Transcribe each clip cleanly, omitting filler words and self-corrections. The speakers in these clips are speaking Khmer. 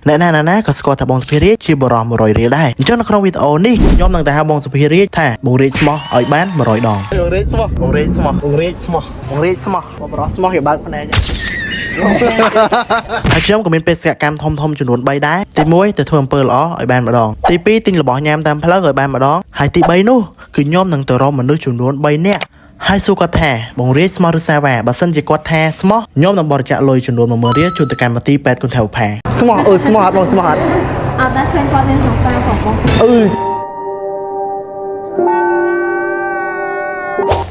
ណាក៏ស្គាល់ថាបងសុភារីជាបរិម100រៀលដែរអញ្ចឹងនៅក្នុងវីដេអូនេះខ្ញុំនឹងតែហៅបងសុភារីថាបងរីកស្មោះឲ្យបាន100ដងបងរីកស្មោះបងរីកស្មោះបងរីកស្មោះបងរីកស្មោះបងបរិស្មោះគេបើកភ្នែកហើយខ្ញុំក៏មានបេសកកម្មធំចំនួន3ដែរទី1ទៅធ្វើអំពើល្អឲ្យបានម្ដងទី2ទិញរបស់ញ៉ាំតាមផ្លូវឲ្យបានម្ដងហើយទី3នោះគឺខ្ញុំនឹងទៅរកមនុស្សចំនួន3នាក់ហើយសួរគាត់ថាបងរាជស្មោះឬសាវ៉ាបើសិនជាគាត់ថាស្មោះខ្ញុំនឹងបរិច្ចាគលុយចំនួន10000រៀលជូនទៅកាន់មន្ទីរពេទ្យគុណថៅផាស្មោះស្មោះអត់បងស្មោះអត់តែឃើញគាត់មានសង្សារផងបង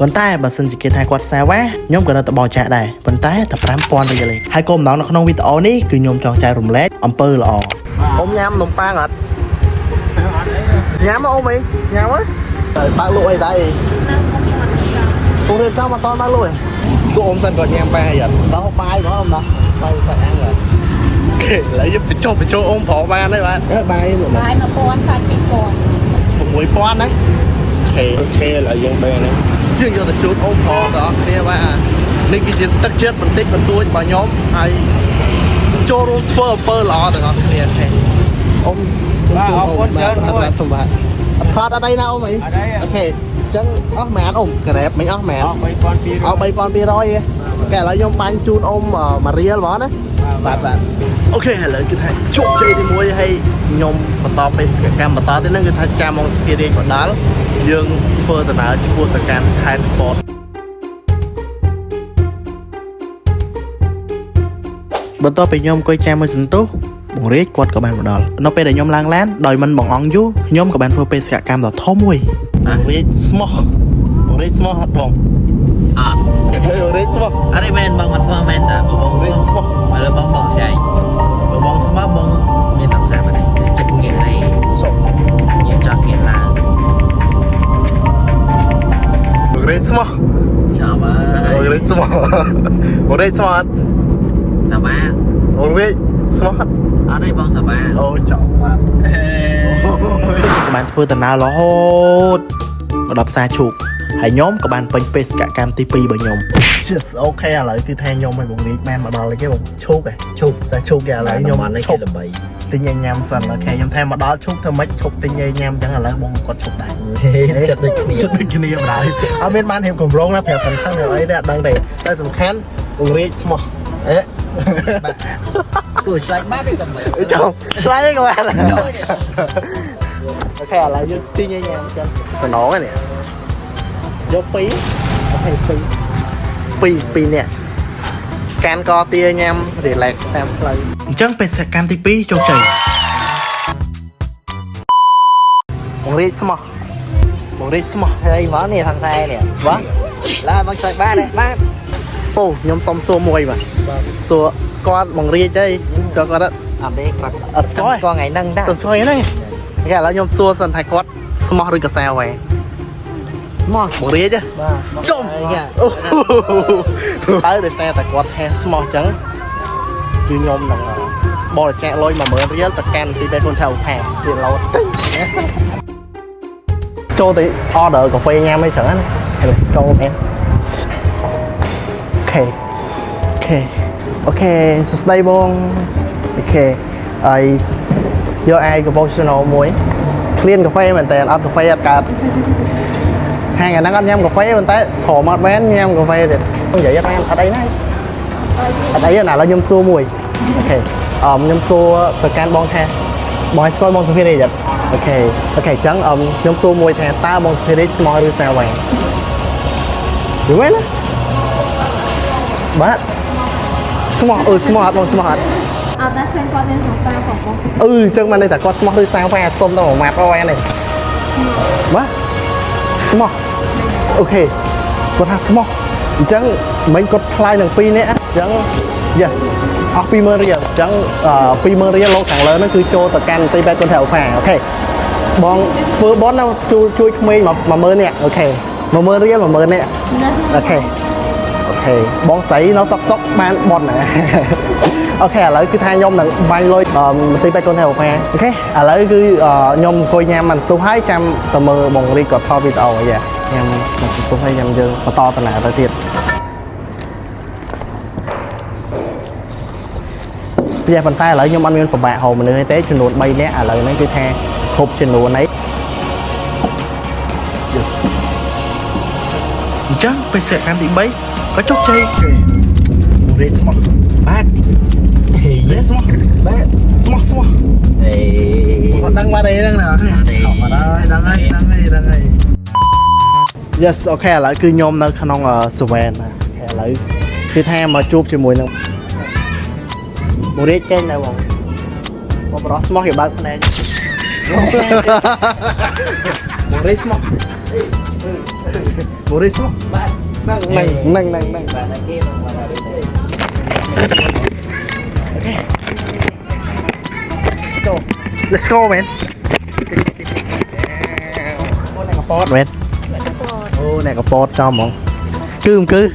ប៉ុន្តែបើសិនជាគេថាគាត់សាវ៉ាខ្ញុំក៏នៅតែបរិច្ចាគដែរប៉ុន្តែតែ5000រៀលទេហើយគោលបំណងនៅក្នុងវីដេអូនេះគឺខ្ញុំចង់ចែករំលែកអំពើល្អអ៊ំញ៉ាំនំប៉័ងអត់ញ៉ាំអ៊ំអីញ៉ាំអើយបើកលក់អីដែរពួកគេចាំមកតមកលក់សួរអ៊ំសិនគាត់ញ៉ាំបាយអត់ដល់បាយហ្មងអ៊ំដល់បាយសាច់អាំងហ៎គេឡើយយកបញ្ចុះអ៊ំប្របានហើយបាទបាយ1000សាច់2000 6000ណាអូខេឡើយយើងបែរនេះយើងយកទៅជូនអ៊ំប្រដល់គ្នាបាទនេះគឺជាទឹកចិត្តបន្តិចបន្តួចរបស់ខ្ញុំហើយចូលរួមធ្វើអំពើល្អទាំងអស់គ្នាទេអ៊ំបាទអរគុណច្រើនបាទសូមបាទអត់ខត់អត់អីណាអ៊ំអីអូខេចឹងអស់ម៉ានអ៊ំក្រែបមិញអស់ម៉ានអស់3200ឯងកែឥឡូវខ្ញុំបាញ់ជូនអ៊ំ1រៀលហ្មងណាបាទអូខេឥឡូវគឺថាជោគជ័យទី1ហើយខ្ញុំបន្តបេសកកម្មបន្តទៅនឹងគឺថាចាំមកស្គីរៀងបណ្ដាលយើងធ្វើដំណើរឆ្ពោះទៅកាន់ខេត្តពោតបន្ទាប់ពីខ្ញុំអង្គុយចាំមួយសន្ទុះបងរាជគាត់ក៏បានមកដល់នៅពេលដែលខ្ញុំឡើងឡានដោយមិនបងអង្គយូរខ្ញុំក៏បានធ្វើបេសកកម្មដ៏ធំមួយបងរាជស្មោះអត់បងអត់ហើយបងរាជស្មោះអត់មែនបងអត់ស្មោះមែនតាបងរាជស្មោះឥឡូវបងស្អីបងស្មោះបងមានតាមសាមអីចិត្តងាកនេះសុំយើងចង់ងាកឡើងបងរាជស្មោះចាំបងរាជស្មោះបងរាជស្មោះអត់សាវ៉ាបងរាជស្មោះអត់ទេបងសាវ៉ាអូចង់បាទបានធ្វើដំណើររហូតមកដល់ផ្សារឈូកហើយខ្ញុំក៏បានពេញបេសកកម្មទី2របស់ខ្ញុំ Yes អូខេឥឡូវគឺថាខ្ញុំឲ្យបងរាជបានមកដល់គេបងឈូកតែឈូកគេឥឡូវខ្ញុំឈប់ដើម្បីទិញញ៉ាំសិនអូខេខ្ញុំថែមមកដល់ឈប់ធ្វើម៉េចឈប់ទិញញ៉ាំអញ្ចឹងឥឡូវបងគាត់ឈប់ដែរចិត្តដូចគ្នាបណ្ដោយអត់មានបានរៀបកម្រងណាប្រាប់ប៉ុណ្ណឹងអីទេអត់ដឹងទេតែសំខាន់បងរាជស្មោះគួរឆ្លៃបាត់ទេតែចាំឆ្លៃក៏បានអូខេឥឡូវយើងទិញញ៉ាំចឹងសំណងហ្នឹងយក2អូខេ2នាក់កានកទាញ៉ាំរីឡែកតាមផ្លូវអញ្ចឹងបេសកកម្មទី2ជោគជ័យបងរាជស្មោះហើយមកនេះខាងតែនេះបាទឡាមកឆ្លៃបាត់ទេបាទអូខ្ញុំសុំសួរមួយបាទសួរស្គាល់បងរាជទេស្គាល់គាត់អត់ទេគាត់អត់ស្គាល់ថ្ងៃហ្នឹងតាស្គាល់ហ្នឹងគេឥឡូវខ្ញុំសួរសិនថាគាត់ស្មោះឬក៏សាវ៉ាស្មោះបងរាជបាទសុំទៅដោយសារតែគាត់ថាស្មោះអញ្ចឹងគឺខ្ញុំនឹងបរិច្ចាគលុយ10000រៀលទៅកាន់ទីពេទ្យគុណថៅផារៀលឡូតចូលទៅ order កាហ្វេញ៉ាំអីច្រើនណា Let's go man អូខេសួស្ដីបងអូខេហើយយកអាយ cappuccino មួយគ្លៀនកាហ្វេមែនតើអត់កាហ្វេអត់កើតហាងអាហ្នឹងអត់ញ៉ាំកាហ្វេប៉ុន្តែធំអត់មែនញ៉ាំកាហ្វេទៀតនិយាយអត់អីណាអត់អីណាឥឡូវខ្ញុំសួរមួយអូខេខ្ញុំសួរទៅកាន់បងថាបងស្គាល់បងសុភារីអត់អូខេអញ្ចឹងខ្ញុំសួរមួយថាតើបងសុភារីស្មោះឬសាវ៉ាយល់មែនណាបាទស្មោះស្មោះអត់បងស្មោះអត់តែឃើញគាត់មានសង្សារផងបងអញ្ចឹងមិនន័យថាគាត់ស្មោះឬសាវ៉ាយសុំទៅមួយម៉ាត់អស់ហ្នឹងបាទស្មោះអូខេគាត់ថាស្មោះអញ្ចឹងមិញគាត់ថ្លៃនឹង2នាក់អញ្ចឹង yes អស់20000រៀលអញ្ចឹង20000រៀលលោកខាងលើហ្នឹងគឺចូលទៅកាន់ទីពេទ្យគុណថៅផាអូខេបងធ្វើបនជួយក្មេង10000នាក់អូខេ10000រៀល10000នាក់អូខេបងស្រីនៅសុកបានបនណាអូខេឥឡូវគឺថាខ្ញុំនឹងបាញ់លុយទីពេទ្យគុណថៅផាអូខេឥឡូវគឺខ្ញុំអង្គុយញ៉ាំបន្ទោះហើយចាំទៅមើលបងរីគាត់ថតវីដេអូអីញ៉ាំបន្ទោះហើយយើងបន្តដំណើរទៅទៀត bây giờ bàn tay lại nhưng anh nguyên của bạn hồ mình nữa thế chừng nụt bay nè lời nó cứ the khục chừng nụt ấy yes chắc bây giờ em bị bấy có chốc chơi Red smart bad Red smart bad smart còn đăng qua đây đang nào đang đây yes ok lại cứ nhôm nó không Sven lại cứ theo mà chụp cho mùi nó một đế trên này bọn bọn đó smart hiểu bác này một đế smart một đế smart năng let's go man ô này có pot man ô này có pot cho mong cứ không cứ